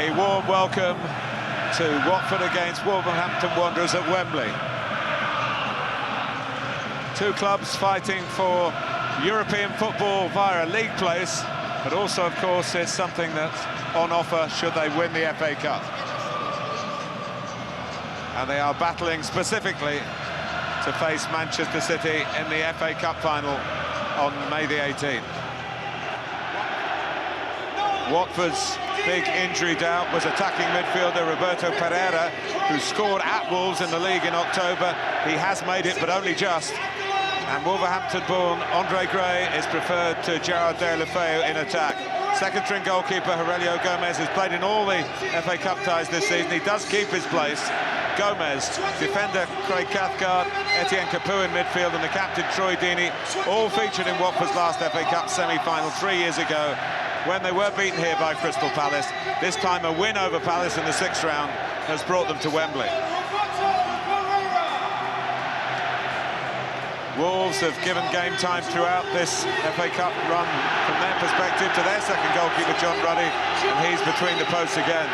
A warm welcome to Watford against Wolverhampton Wanderers at Wembley. Two clubs fighting for European football via a league place, but also, of course, it's something that's on offer should they win the FA Cup. And they are battling specifically to face Manchester City in the FA Cup final on May the 18th. Watford's big injury doubt was attacking midfielder Roberto Pereira, who scored at Wolves in the league in October. He has made it, but only just. And Wolverhampton-born Andre Gray is preferred to Gerard Deulofeu in attack. Second-string goalkeeper Aurelio Gomez has played in all the FA Cup ties this season. He does keep his place. Gomez, defender Craig Cathcart, Etienne Capoue in midfield, and the captain Troy Deeney, all featured in Watford's last FA Cup semi-final 3 years ago, when they were beaten here by Crystal Palace. This time a win over Palace in the 6th round has brought them to Wembley. Wolves have given game time throughout this FA Cup run from their perspective to their second goalkeeper, John Ruddy, and he's between the posts again.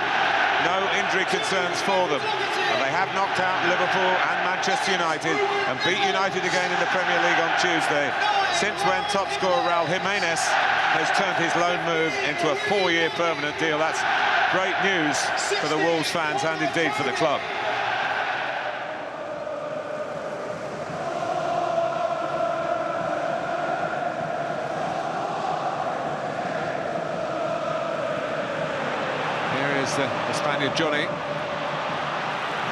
No injury concerns for them. And they have knocked out Liverpool and Manchester United and beat United again in the Premier League on Tuesday, since when top scorer Raul Jimenez has turned his loan move into a 4-year permanent deal. That's great news for the Wolves fans and indeed for the club. Here is the Spaniard Johnny.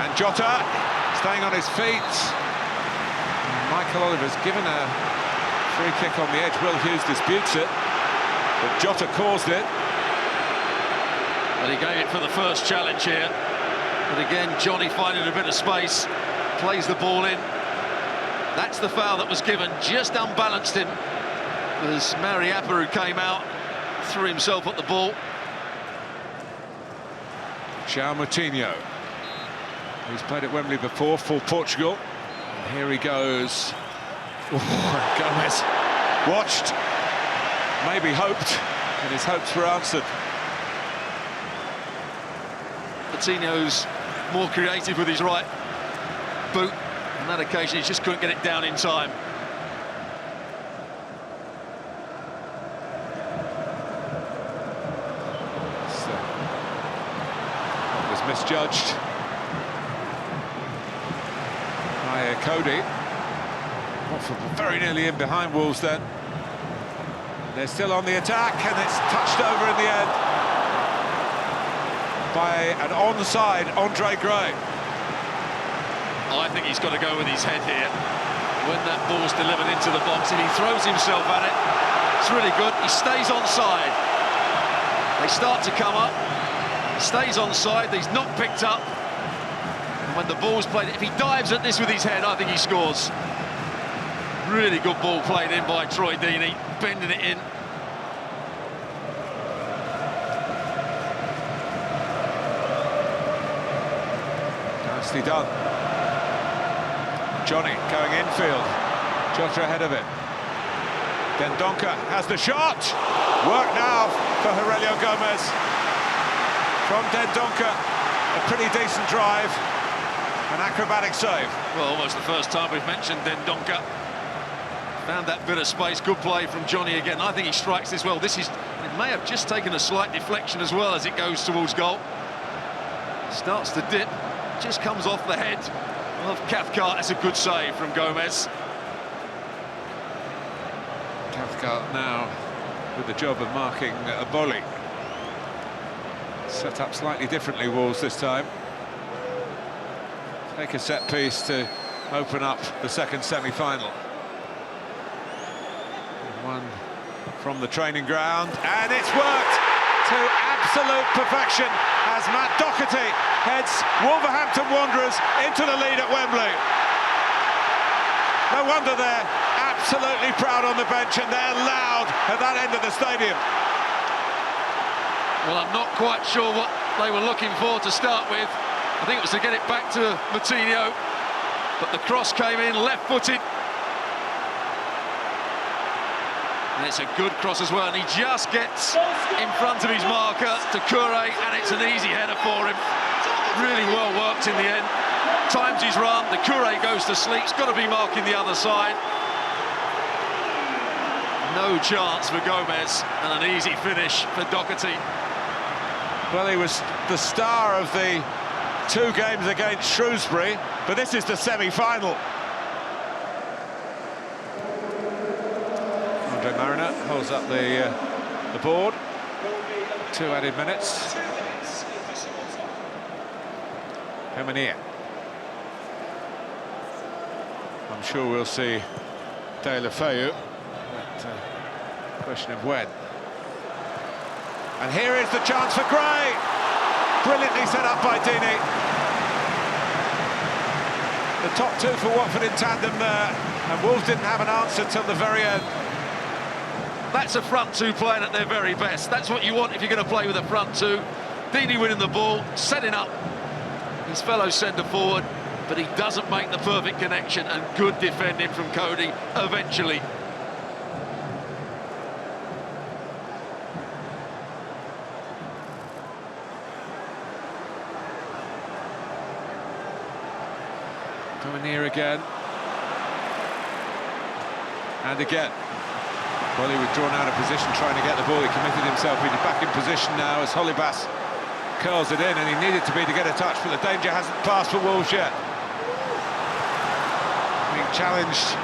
And Jota staying on his feet. Michael Oliver's given a free kick on the edge. Will Hughes disputes it, but Jota caused it. Well, he gave it for the first challenge here. But again, Johnny finding a bit of space, plays the ball in. That's the foul that was given, just unbalanced him. There's Mariappa, who came out, threw himself at the ball. João Moutinho. He's played at Wembley before for Portugal. And here he goes. Oh, Gomez watched, maybe hoped, and his hopes were answered. Coutinho's more creative with his right boot. On that occasion, he just couldn't get it down in time. So, that was misjudged by Cody. Watford were very nearly in behind Wolves then. They're still on the attack, and it's touched over in the end by an onside Andre Gray. I think he's got to go with his head here. When that ball's delivered into the box and he throws himself at it, it's really good. He stays onside. They start to come up. He stays onside. He's not picked up. And when the ball's played, if he dives at this with his head, I think he scores. Really good ball played in by Troy Deeney, bending it in. Nicely done. Johnny going infield. Jota ahead of it. Dendoncker has the shot. Work now for Aurelio Gomez. From Dendoncker, a pretty decent drive. An acrobatic save. Well, almost the first time we've mentioned Dendoncker. Found that bit of space. Good play from Johnny again. I think he strikes this well. It may have just taken a slight deflection as well as it goes towards goal. Starts to dip. Just comes off the head of Cathcart. That's a good save from Gomez. Cathcart now with the job of marking a volley. Set up slightly differently, Wolves this time. Take a set piece to open up the second semi-final. One from the training ground, and it's worked to absolute perfection as Matt Doherty heads Wolverhampton Wanderers into the lead at Wembley. No wonder they're absolutely proud on the bench, and they're loud at that end of the stadium. Well, I'm not quite sure what they were looking for to start with. I think it was to get it back to Moutinho, but the cross came in left-footed. And it's a good cross as well, and he just gets in front of his marker to Toure, and it's an easy header for him. Really well worked in the end. Times his run, the Toure goes to sleep. He's got to be marking the other side. No chance for Gomez, and an easy finish for Doherty. Well, he was the star of the 2 games against Shrewsbury, but this is the semi-final. Andre Mariner holds up the board. 2 added minutes. Femenia. I'm sure we'll see Deulofeu. Question of when. And here is the chance for Gray. Brilliantly set up by Deeney. The top 2 for Watford in tandem there, and Wolves didn't have an answer till the very end. That's a front 2 playing at their very best. That's what you want if you're going to play with a front 2. Deeney winning the ball, setting up his fellow centre-forward, but he doesn't make the perfect connection, and good defending from Cody eventually. Coming near again. And again. Well, he was drawn out of position trying to get the ball. He committed himself. He's back in position now as Holibas curls it in, and he needed to be to get a touch, but the danger hasn't passed for Wolves yet. Being challenged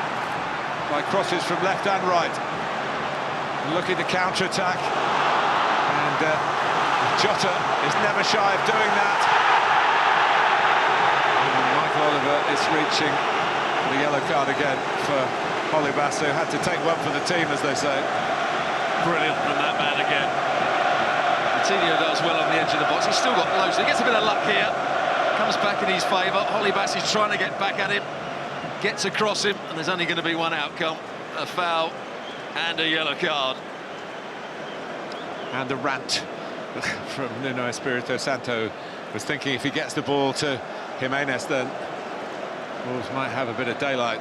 by crosses from left and right. Looking to counter-attack. And Jota is never shy of doing that. Oliver is reaching the yellow card again for Holibas, who had to take one for the team, as they say. Brilliant from that man again. Coutinho does well on the edge of the box. He's still got loads. He gets a bit of luck here. Comes back in his favour. Holibas is trying to get back at him. Gets across him, and there's only going to be one outcome. A foul and a yellow card. And the rant from Nuno Espirito Santo was thinking if he gets the ball to Jimenez, then Wolves might have a bit of daylight.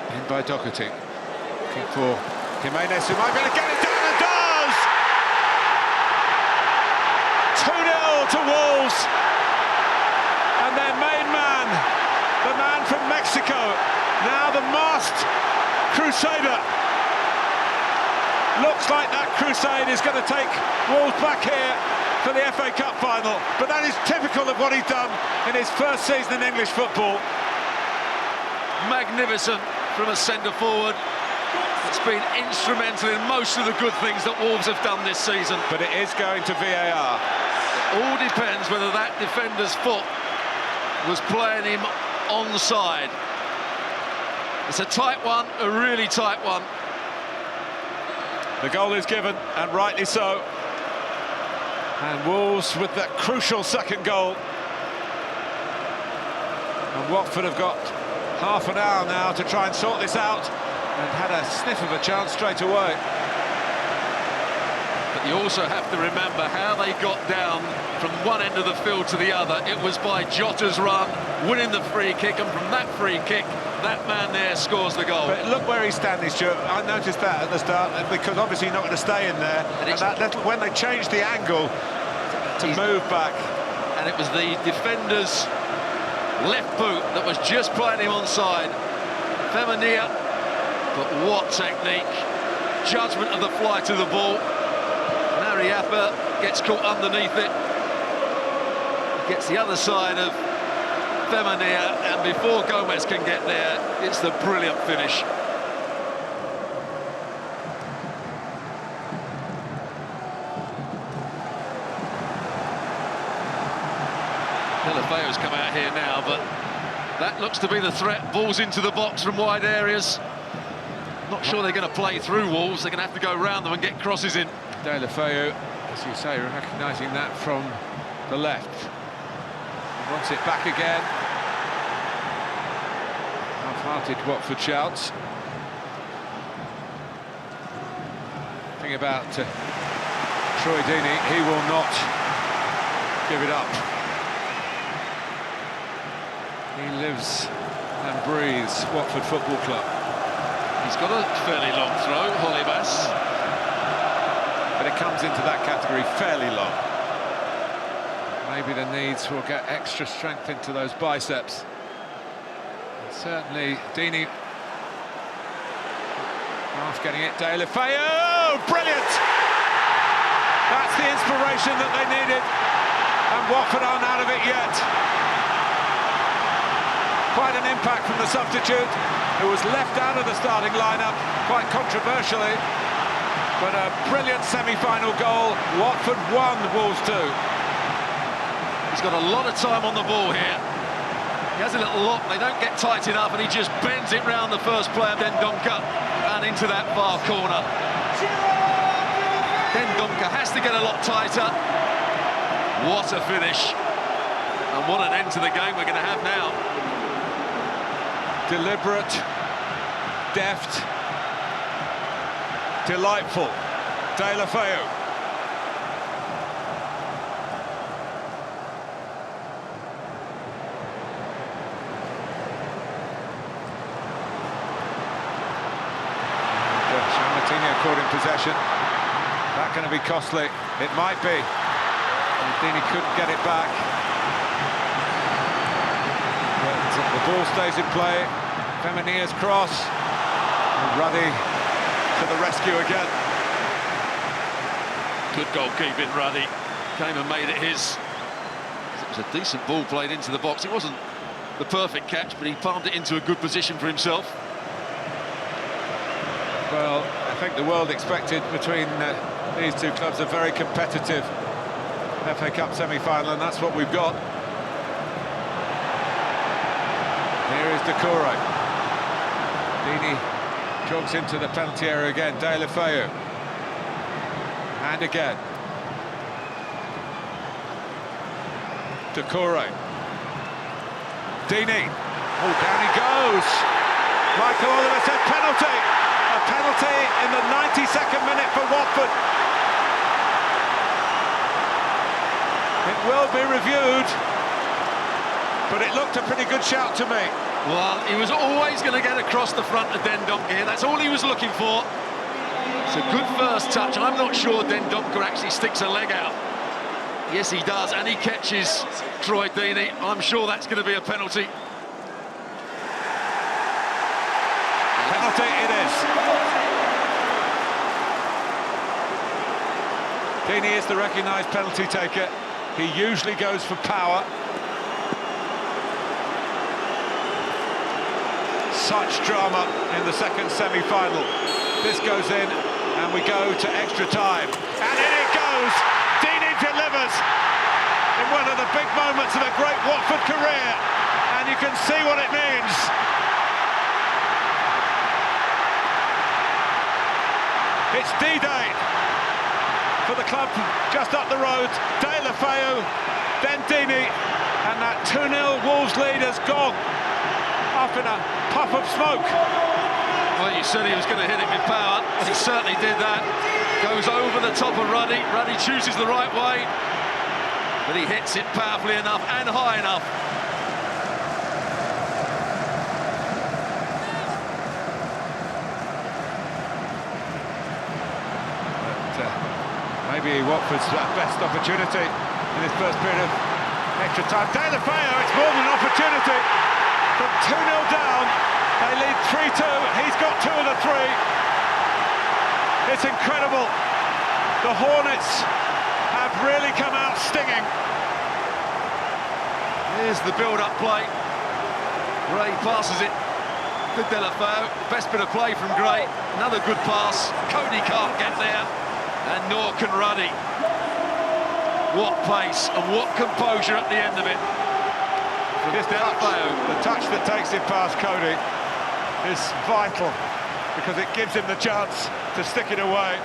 In by Doherty. Looking for Jimenez, who might be able to get it down, and does! 2-0 to Wolves. And their main man, the man from Mexico, now the masked crusader. Looks like that crusade is going to take Wolves back here for the FA Cup final, but that is typical of what he's done in his first season in English football. Magnificent from a centre-forward. It's been instrumental in most of the good things that Wolves have done this season. But it is going to VAR. It all depends whether that defender's foot was playing him onside. It's a tight one, a really tight one. The goal is given, and rightly so. And Wolves with that crucial second goal. And Watford have got half an hour now to try and sort this out, and had a sniff of a chance straight away. But you also have to remember how they got down from one end of the field to the other. It was by Jota's run, winning the free kick, and from that free kick, that man there scores the goal. But look where he's standing, Stuart. I noticed that at the start, because obviously he's not going to stay in there. And that little, when they changed the angle to move back. And it was the defender's left boot that was just playing him onside. Femenia, but what technique. Judgment of the flight of the ball. Mariappa gets caught underneath it. Gets the other side of Femenia, and before Gomez can get there, it's the brilliant finish. Deulofeu's come out here now, but that looks to be the threat. Balls into the box from wide areas. Not sure they're going to play through Wolves. They're going to have to go round them and get crosses in. Deulofeu, as you say, recognising that from the left. He wants it back again. Half-hearted Watford shouts. Thing about Troy Deeney, he will not give it up. He lives and breathes Watford Football Club. He's got a fairly long throw, Holibas. But it comes into that category fairly long. Maybe the needs will get extra strength into those biceps. And certainly, Deeney half getting it. Deulofeu, brilliant! That's the inspiration that they needed, and Watford aren't out of it yet. Quite an impact from the substitute, who was left out of the starting lineup, quite controversially. But a brilliant semi-final goal. Watford 1, Wolves 2. He's got a lot of time on the ball here. He has a little lock, they don't get tight enough, and he just bends it round the first player, Dendoncker, and into that far corner. Dendoncker has to get a lot tighter. What a finish. And what an end to the game we're going to have now. Deliberate, deft, delightful. Deulofeu. Caught in possession. That going to be costly? It might be. And Deeney couldn't get it back. But the ball stays in play. Feminia's cross. And Ruddy to the rescue again. Good goalkeeping, Ruddy. Came and made it his. It was a decent ball played into the box. It wasn't the perfect catch, but he palmed it into a good position for himself. Well, I think the world expected between these two clubs a very competitive FA Cup semi-final, and that's what we've got. Here is Deulofeu. Deeney jogs into the penalty area again. Deulofeu. And again. Deulofeu. Deeney. Oh, down he goes. Michael Oliver said penalty. A penalty in the 92nd minute for Watford. It will be reviewed, but it looked a pretty good shout to me. Well, he was always going to get across the front of Dendoncker here. That's all he was looking for. It's a good first touch. I'm not sure Dendoncker actually sticks a leg out. Yes, he does, and he catches Troy Deeney. I'm sure that's going to be a penalty. Penalty it is. Deeney is the recognised penalty taker. He usually goes for power. Such drama in the second semi-final. This goes in, and we go to extra time. And in it goes! Deeney delivers in one of the big moments of a great Watford career. And you can see what it means. It's D-Day for the club just up the road. Deulofeu, then Deeney, and that 2-0 Wolves lead has gone up in a puff of smoke. Well, you said he was going to hit it with power, and he certainly did that. Goes over the top of Ruddy. Ruddy chooses the right way, but he hits it powerfully enough and high enough. Maybe Watford's best opportunity in this first period of extra time. Deulofeu, it's more than an opportunity. From 2-0 down, they lead 3-2. He's got 2 of the 3. It's incredible. The Hornets have really come out stinging. Here's the build-up play. Gray passes it to Deulofeu. Best bit of play from Gray. Another good pass. Cody can't get there. And nor can Ruddy. What pace and what composure at the end of it. This touch, the touch that takes it past Cody is vital because it gives him the chance to stick it away.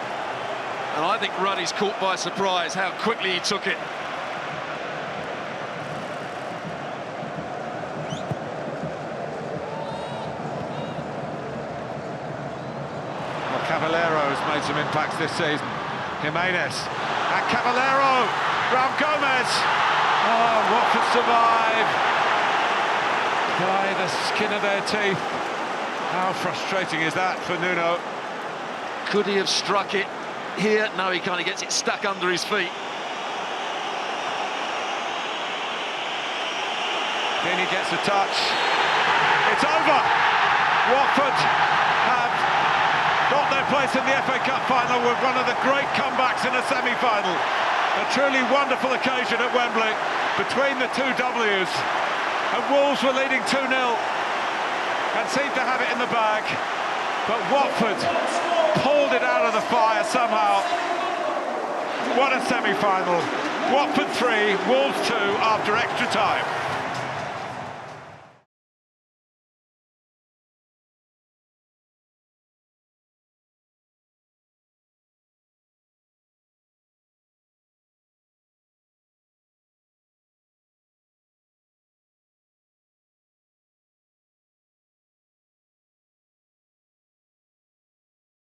And I think Ruddy's caught by surprise how quickly he took it. Well, Caballero has made some impacts this season. Jimenez and Caballero, Raul Gomez. Oh, Watford survive by the skin of their teeth. How frustrating is that for Nuno? Could he have struck it here? No, he kind of gets it stuck under his feet. Deeney gets a touch. It's over. Watford have got their place in the FA Cup final with one of the great comebacks in a semi-final. A truly wonderful occasion at Wembley between the two W's. And Wolves were leading 2-0 and seemed to have it in the bag. But Watford pulled it out of the fire somehow. What a semi-final. Watford 3, Wolves 2 after extra time.